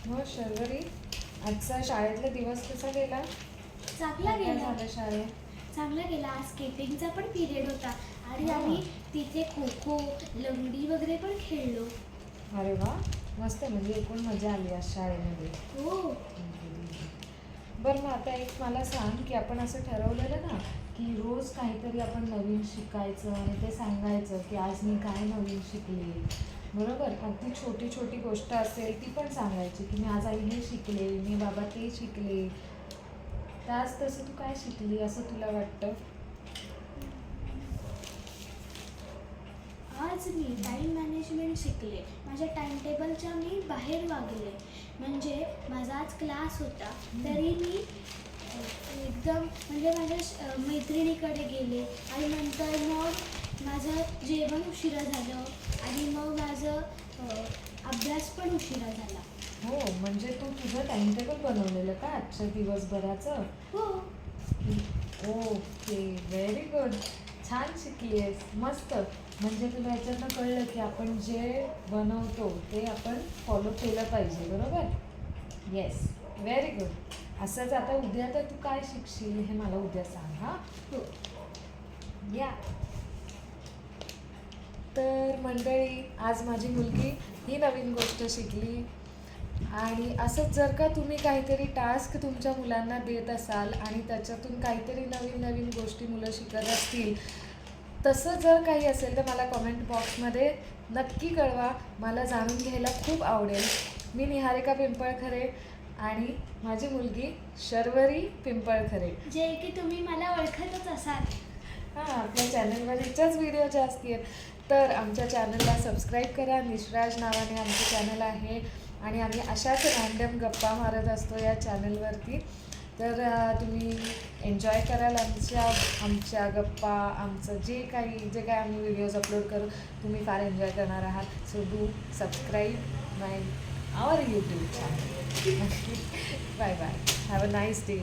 मग शर्वरी, आजचा शाळेतला दिवस कसा गेला? चांगला काय गेला. झालं शाळेत? चांगला गेला. आज स्केटिंगचा पण पिरियड होता आणि हा. आम्ही तिथे खो खो, लंगडी वगैरे पण खेळलो. अरे वा, मस्त. म्हणजे एकूण मजा आली आज शाळेमध्ये. हो. बरं, मग आता एक मला सांग की आपण असं ठरवलेलं ना की रोज काहीतरी आपण नवीन शिकायचं आणि ते सांगायचं की आज मी काय नवीन शिकले. बरोबर, अगदी छोटी छोटी गोष्ट असेल ती पण सांगायची की मी आज आई हे शिकले, मी बाबा ते शिकले. तर आज तसं तू काय शिकली असं तुला वाटतं? आज मी टाईम मॅनेजमेंट शिकले. माझ्या टाइम टेबलच्या मी बाहेर वागले. म्हणजे माझा आज क्लास होता तरी मी एकदम म्हणजे माझ्या मैत्रिणीकडे गेले आणि नंतर मग माझं जेवण उशिरा झालं आणि मग माझं अभ्यास पण उशिरा झाला. हो, म्हणजे तू तुझं टाइम टेबल बनवलेलं का आजच्या दिवसभराचं? हो. Okay, very good. छान शिकली आहेस, मस्त. म्हणजे तुला याच्यातनं कळलं की आपण जे बनवतो ते आपण फॉलो केलं पाहिजे, बरोबर? Yes, very good. असंच आता उद्या तर तू काय शिकशील हे मला उद्या सांग. हां, हो. या. तर मंडळी, आज माझी मुलगी ही नवीन गोष्ट शिकली. आणि असंच जर का तुम्ही काहीतरी टास्क तुमच्या मुलांना देत असाल आणि त्याच्यातून काहीतरी नवीन नवीन गोष्टी मुलं शिकत असतील, तसं जर काही असेल तर मला कमेंट बॉक्समध्ये नक्की कळवा. मला जाणून घ्यायला खूप आवडेल. मी निहारिका पिंपळखरे आणि माझी मुलगी शर्वरी पिंपळखरे. जे की तुम्ही मला ओळखतच असाल. हां, आपल्या चॅनलवर हिच्याच व्हिडिओ जास्ती आहेत. तर आमच्या चॅनलला सबस्क्राईब करा. निश्राज नावाने आमचं चॅनल आहे आणि आम्ही अशाच रँडम गप्पा मारत असतो या चॅनलवरती. तर तुम्ही एन्जॉय कराल आमच्या गप्पा, आमचं जे काय आम्ही व्हिडिओज अपलोड करू तुम्ही फार एन्जॉय करणार आहात. So do subscribe our YouTube channel. Bye bye. Have a nice day.